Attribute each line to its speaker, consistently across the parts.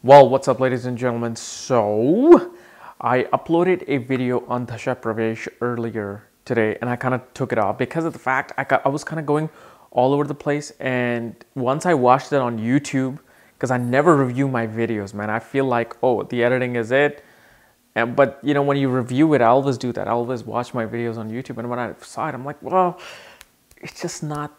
Speaker 1: Well, what's up, ladies and gentlemen? So, I uploaded a video on Dasha Pravesh earlier today, and I kind of took it off because of the fact I was kind of going all over the place. And once I watched it on YouTube, because I never review my videos, man, I feel like, oh, the editing is it. But you know, when you review it, I always do that. I always watch my videos on YouTube, and when I saw it, I'm like, well, it's just not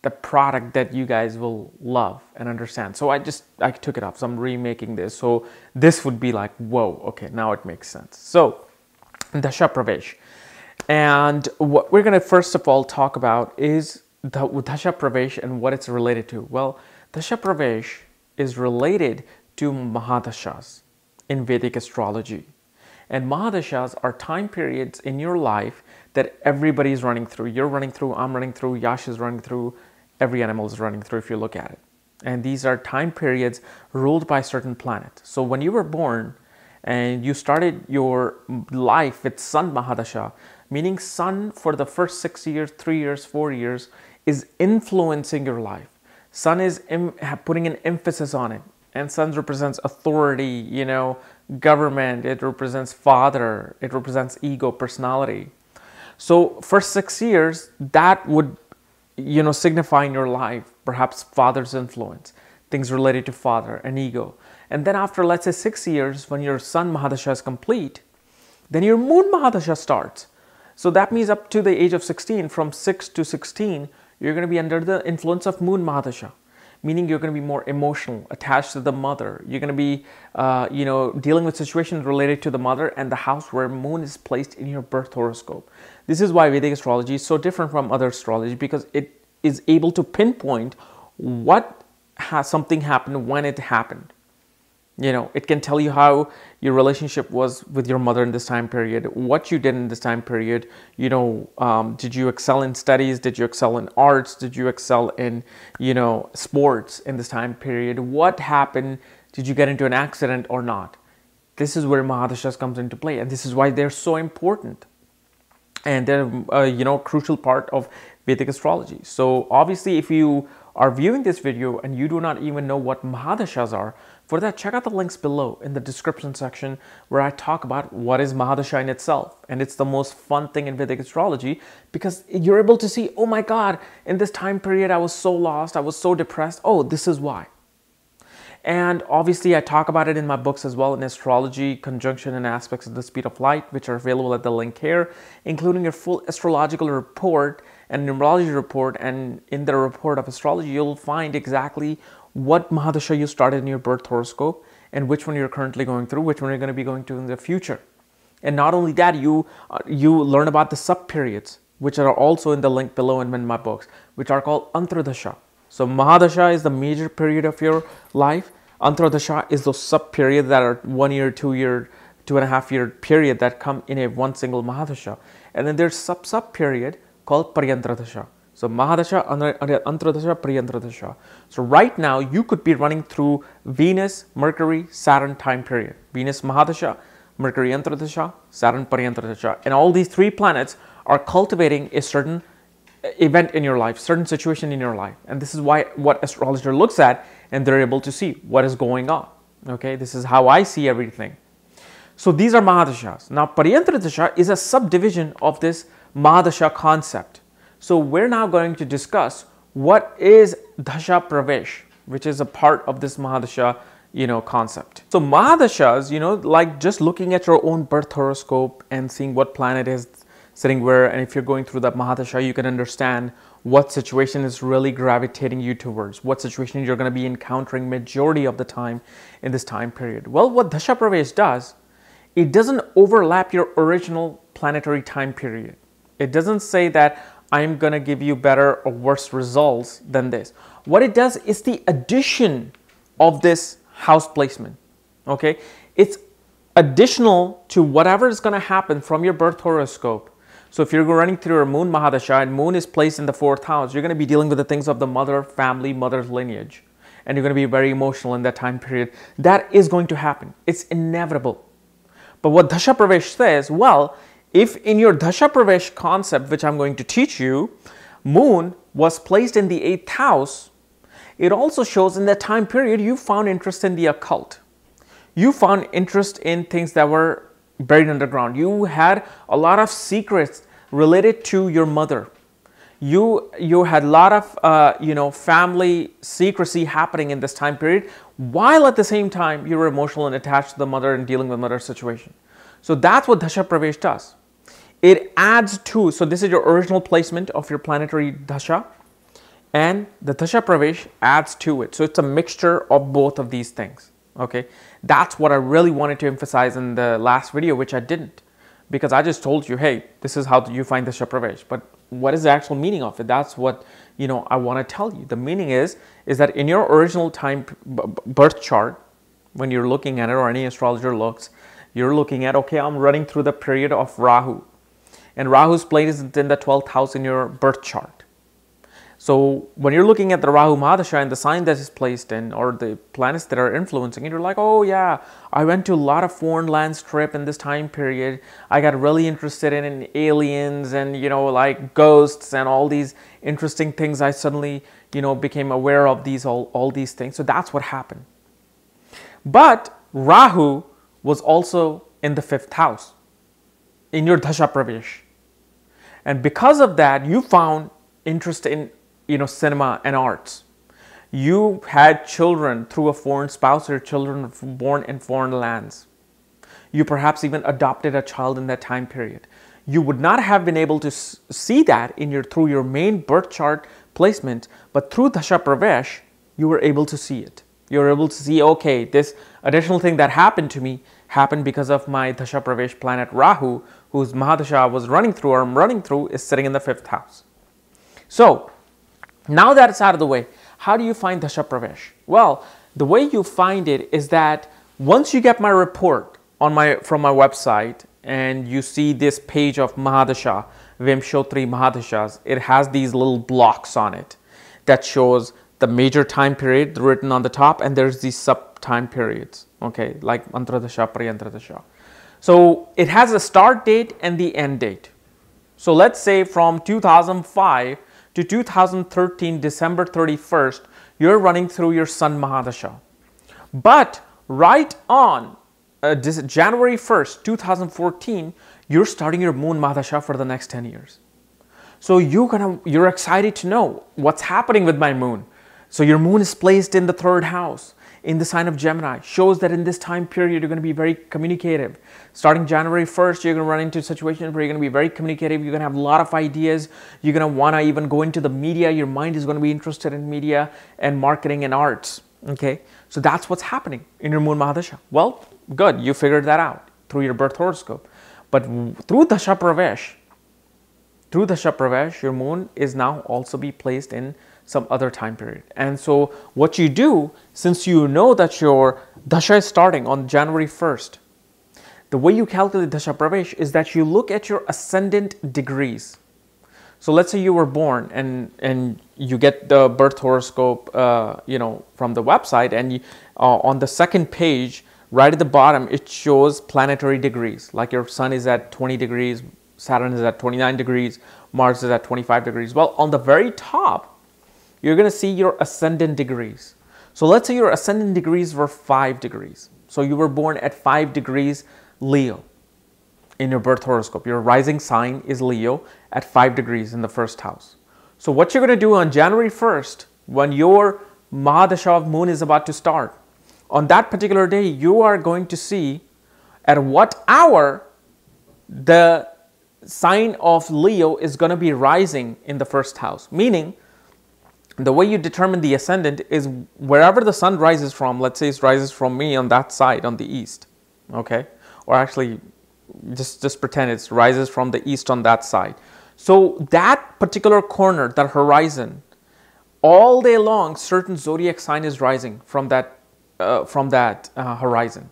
Speaker 1: the product that you guys will love and understand. So I took it off. So I'm remaking this. So this would be like, whoa, okay, now it makes sense. So Dasha Pravesh. And what we're going to first of all talk about is the Dasha Pravesh and what it's related to. Well, Dasha Pravesh is related to mahadashas in Vedic astrology. And mahadashas are time periods in your life that everybody is running through. You're running through, I'm running through, Yash is running through, every animal is running through if you look at it. And these are time periods ruled by certain planets. So when you were born and you started your life with Sun Mahadasha, meaning Sun for the first 6 years, 3 years, 4 years is influencing your life. Sun is putting an emphasis on it. And Sun represents authority, you know, government, it represents father, it represents ego, personality. So for 6 years, that would, you know, signify in your life, perhaps father's influence, things related to father and ego. And then after, let's say 6 years, when your Sun Mahadasha is complete, then your Moon Mahadasha starts. So that means up to the age of 16, from 6 to 16, you're going to be under the influence of Moon Mahadasha. Meaning you're going to be more emotional, attached to the mother. You're going to be, you know, dealing with situations related to the mother and the house where moon is placed in your birth horoscope. This is why Vedic astrology is so different from other astrology, because it is able to pinpoint what has something happened when it happened. You know, it can tell you how your relationship was with your mother in this time period, what you did in this time period. You know, did you excel in studies? Did you excel in arts? Did you excel in, you know, sports in this time period? What happened? Did you get into an accident or not? This is where mahadashas comes into play, and this is why they're so important. And they're, you know, crucial part of Vedic astrology. So obviously, if you are viewing this video and you do not even know what mahadashas are, for that, check out the links below in the description section where I talk about what is mahadasha in itself. And it's the most fun thing in Vedic astrology because you're able to see, oh my God, in this time period, I was so lost, I was so depressed. Oh, this is why. And obviously, I talk about it in my books as well, in Astrology, Conjunction and Aspects of the Speed of Light, which are available at the link here, including a full astrological report and numerology report. And in the report of astrology, you'll find exactly what mahadasha you started in your birth horoscope and which one you're currently going through, which one you're going to be going to in the future. And not only that, you learn about the sub-periods, which are also in the link below and in my books, which are called Antradasha. So mahadasha is the major period of your life. Antradasha is those sub-periods that are 1 year, 2 year, 2.5 year period that come in a one single mahadasha. And then there's sub-period called Paryantradasha. So mahadasha, antradasha, paryantradasha. So right now you could be running through Venus, Mercury, Saturn time period. Venus mahadasha, Mercury antradasha, Saturn paryantradasha. And all these three planets are cultivating a certain event in your life, certain situation in your life. And this is why what astrologer looks at and they're able to see what is going on. Okay, this is how I see everything. So these are mahadashas. Now paryantradasha is a subdivision of this mahadasha concept. So we're now going to discuss what is Dasha Pravesh, which is a part of this mahadasha, you know, concept. So mahadashas, you know, like just looking at your own birth horoscope and seeing what planet is sitting where, and if you're going through that mahadasha, you can understand what situation is really gravitating you towards, what situation you're going to be encountering majority of the time in this time period. Well, what Dasha Pravesh does, it doesn't overlap your original planetary time period. It doesn't say that I'm going to give you better or worse results than this. What it does is the addition of this house placement. Okay, it's additional to whatever is going to happen from your birth horoscope. So if you're running through a moon mahadasha and moon is placed in the 4th house, you're going to be dealing with the things of the mother, family, mother's lineage. And you're going to be very emotional in that time period. That is going to happen. It's inevitable. But what Dasha Pravesh says, well, if in your Dasha Pravesh concept, which I'm going to teach you, moon was placed in the 8th house, it also shows in that time period you found interest in the occult. You found interest in things that were buried underground. You had a lot of secrets related to your mother. You had a lot of family secrecy happening in this time period, while at the same time you were emotional and attached to the mother and dealing with mother situation. So that's what Dasha Pravesh does. It adds to, so this is your original placement of your planetary Dasha, and the Dasha Pravesh adds to it. So it's a mixture of both of these things. Okay, that's what I really wanted to emphasize in the last video, which I didn't, because I just told you, hey, this is how you find Dasha Pravesh. But what is the actual meaning of it? That's what I want to tell you. The meaning is that in your original time birth chart, when you're looking at it, or any astrologer looks, you're looking at, okay, I'm running through the period of Rahu, and Rahu's plane is in the 12th house in your birth chart. So when you're looking at the Rahu mahadasha and the sign that is placed in, or the planets that are influencing it, you're like, oh yeah, I went to a lot of foreign lands trip in this time period. I got really interested in aliens and, like ghosts and all these interesting things. I suddenly, became aware of all these things. So that's what happened. But Rahu was also in the 5th house in your Dasha Pravesh. And because of that, you found interest in cinema and arts. You had children through a foreign spouse, or children born in foreign lands. You perhaps even adopted a child in that time period. You would not have been able to see that through your main birth chart placement, but through Dasha Pravesh, you were able to see it. You were able to see, okay, this additional thing that happened to me happened because of my Dasha Pravesh planet Rahu, whose mahadasha I was running through, or I'm running through, is sitting in the 5th house. So now that it's out of the way, how do you find Dasha Pravesh? Well, the way you find it is that once you get my report from my website, and you see this page of mahadasha, Vimshotri mahadashas, it has these little blocks on it that shows the major time period written on the top, and there's these sub time periods, okay, like Antradasha, Pariyantradasha. So it has a start date and the end date. So let's say from 2005 to 2013, December 31st, you're running through your Sun Mahadasha. But right on January 1st, 2014, you're starting your Moon Mahadasha for the next 10 years. So you're excited to know what's happening with my Moon. So your Moon is placed in the 3rd house, in the sign of Gemini, shows that in this time period, you're going to be very communicative. Starting January 1st, you're going to run into situations where you're going to be very communicative. You're going to have a lot of ideas. You're going to want to even go into the media. Your mind is going to be interested in media and marketing and arts. Okay, so that's what's happening in your Moon Mahadasha. Well, good, you figured that out through your birth horoscope. But through Dasha Pravesh, your Moon is now also be placed in some other time period. And so what you do, since you know that your Dasha is starting on January 1st, the way you calculate Dasha Pravesh is that you look at your ascendant degrees. So let's say you were born and you get the birth horoscope from the website, and on the second page, right at the bottom, it shows planetary degrees. Like your Sun is at 20 degrees, Saturn is at 29 degrees, Mars is at 25 degrees. Well, on the very top, you're going to see your ascendant degrees. So let's say your ascendant degrees were 5 degrees. So you were born at 5 degrees Leo in your birth horoscope. Your rising sign is Leo at 5 degrees in the 1st house. So what you're going to do on January 1st, when your Mahadasha of Moon is about to start, on that particular day, you are going to see at what hour the sign of Leo is going to be rising in the 1st house. Meaning, the way you determine the ascendant is wherever the sun rises from. Let's say it rises from me on that side, on the east, okay? Or actually, just pretend it rises from the east on that side. So that particular corner, that horizon, all day long, certain zodiac sign is rising from that horizon.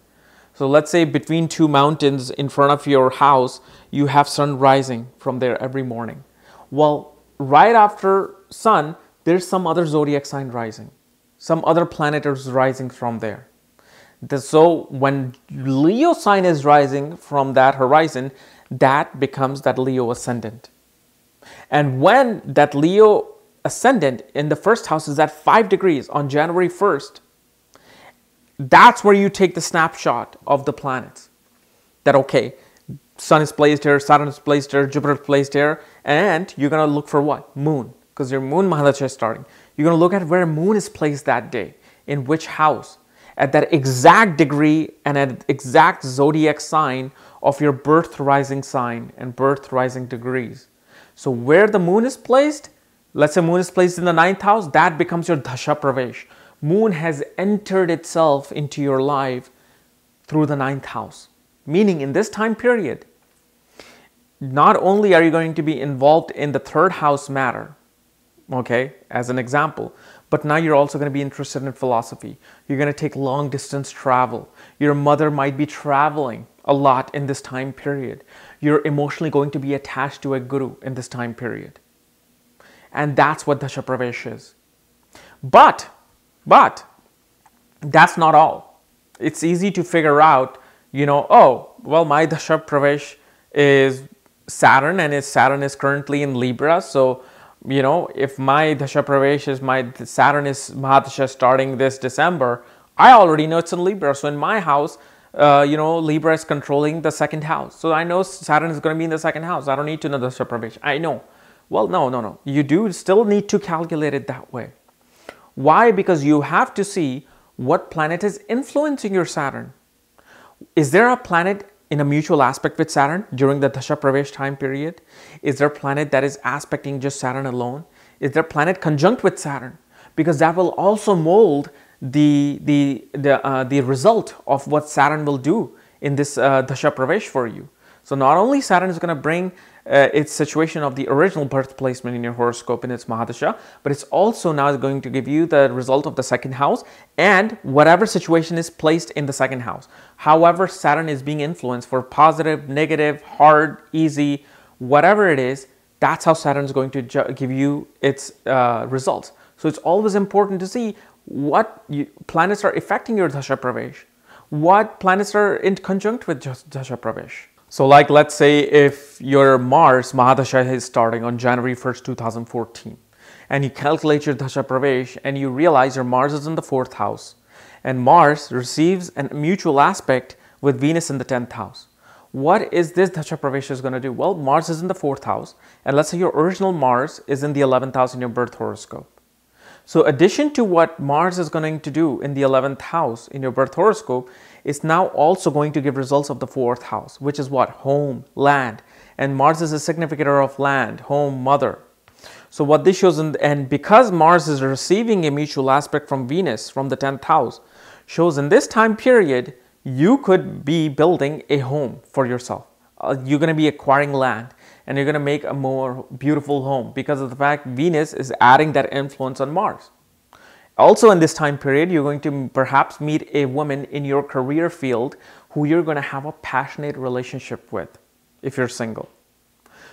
Speaker 1: So let's say between 2 mountains in front of your house, you have sun rising from there every morning. Well, right after sun, there's some other zodiac sign rising. Some other planet is rising from there. So when Leo sign is rising from that horizon, that becomes that Leo ascendant. And when that Leo ascendant in the 1st house is at 5 degrees on January 1st, that's where you take the snapshot of the planets. That, okay, Sun is placed here, Saturn is placed here, Jupiter is placed here, and you're going to look for what? Moon, because your moon mahadasha is starting. You're going to look at where moon is placed that day, in which house, at that exact degree and at exact zodiac sign of your birth rising sign and birth rising degrees. So where the moon is placed, let's say moon is placed in the 9th house, that becomes your Dasha Pravesh. Moon has entered itself into your life through the 9th house. Meaning in this time period, not only are you going to be involved in the 3rd house matter, okay, as an example, but now you're also going to be interested in philosophy. You're going to take long distance travel. Your mother might be traveling a lot in this time period. You're emotionally going to be attached to a guru in this time period. And that's what Dasha Pravesh is. But that's not all. It's easy to figure out, oh, well, my Dasha Pravesh is Saturn, and Saturn is currently in Libra. So, if my Dasha Pravesh is Saturn is mahadasha starting this December, I already know it's in Libra. So in my house, Libra is controlling the 2nd house. So I know Saturn is going to be in the 2nd house. I don't need to know Dasha Pravesh. I know. Well, no. You do still need to calculate it that way. Why? Because you have to see what planet is influencing your Saturn. Is there a planet in a mutual aspect with Saturn during the Dasha Pravesh time period? Is there a planet that is aspecting just Saturn alone? Is there a planet conjunct with Saturn? Because that will also mold the result of what Saturn will do in this Dasha Pravesh for you. So not only Saturn is going to bring its situation of the original birth placement in your horoscope in its mahadasha, but it's also now going to give you the result of the 2nd house and whatever situation is placed in the 2nd house. However Saturn is being influenced for positive, negative, hard, easy, whatever it is, that's how Saturn is going to give you its results. So it's always important to see what planets are affecting your Dasha Pravesh, what planets are in conjunct with Dasha Pravesh. So like, let's say if your Mars mahadasha is starting on January 1st, 2014, and you calculate your Dasha Pravesh and you realize your Mars is in the 4th house, and Mars receives a mutual aspect with Venus in the 10th house. What is this Dasha Pravesh is going to do? Well, Mars is in the 4th house, and let's say your original Mars is in the 11th house in your birth horoscope. So addition to what Mars is going to do in the 11th house in your birth horoscope, is now also going to give results of the 4th house, which is what? Home, land. And Mars is a significator of land, home, mother. So what this shows, and because Mars is receiving a mutual aspect from Venus from the 10th house, shows in this time period, you could be building a home for yourself. You're going to be acquiring land, and you're going to make a more beautiful home because of the fact Venus is adding that influence on Mars. Also in this time period, you're going to perhaps meet a woman in your career field who you're going to have a passionate relationship with if you're single.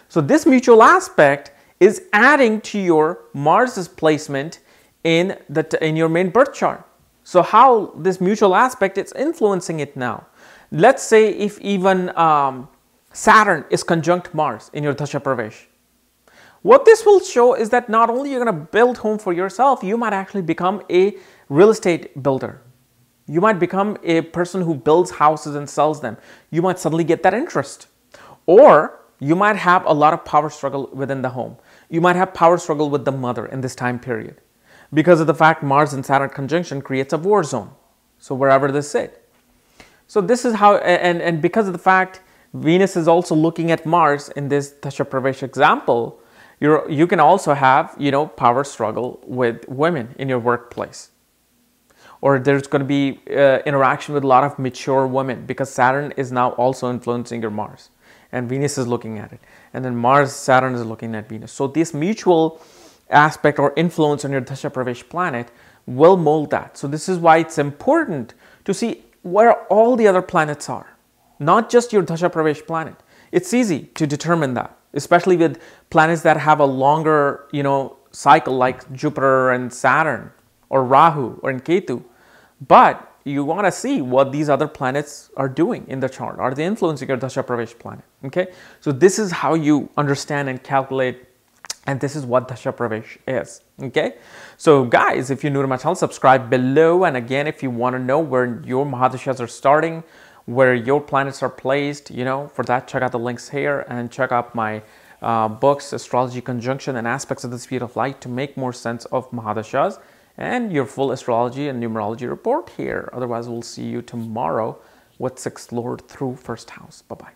Speaker 1: So this mutual aspect is adding to your Mars's placement in your main birth chart. So how this mutual aspect is influencing it now. Let's say if even Saturn is conjunct Mars in your Dasha Pravesh. What this will show is that not only you're going to build home for yourself, you might actually become a real estate builder. You might become a person who builds houses and sells them. You might suddenly get that interest. Or you might have a lot of power struggle within the home. You might have power struggle with the mother in this time period. Because of the fact Mars and Saturn conjunction creates a war zone. So wherever this sit. So this is how, and because of the fact Venus is also looking at Mars in this Dasha Pravesh example, you can also have, power struggle with women in your workplace. Or there's going to be interaction with a lot of mature women because Saturn is now also influencing your Mars. And Venus is looking at it. And then Mars, Saturn is looking at Venus. So this mutual aspect or influence on your Dasha Pravesh planet will mold that. So this is why it's important to see where all the other planets are. Not just your Dasha Pravesh planet. It's easy to determine that. Especially with planets that have a longer, cycle like Jupiter and Saturn or Rahu or Ketu. But you want to see what these other planets are doing in the chart. Are they influencing your Dasha Pravesh planet? Okay. So this is how you understand and calculate And this is what Dasha Pravesh is. Okay. So guys, if you're new to my channel, subscribe below. And again, if you want to know where your mahadashas are starting, where your planets are placed, you know, for that, check out the links here and check out my books, Astrology Conjunction and Aspects of the Speed of Light, to make more sense of mahadashas, and your full astrology and numerology report here. Otherwise, we'll see you tomorrow with 6th Lord through 1st house. Bye-bye.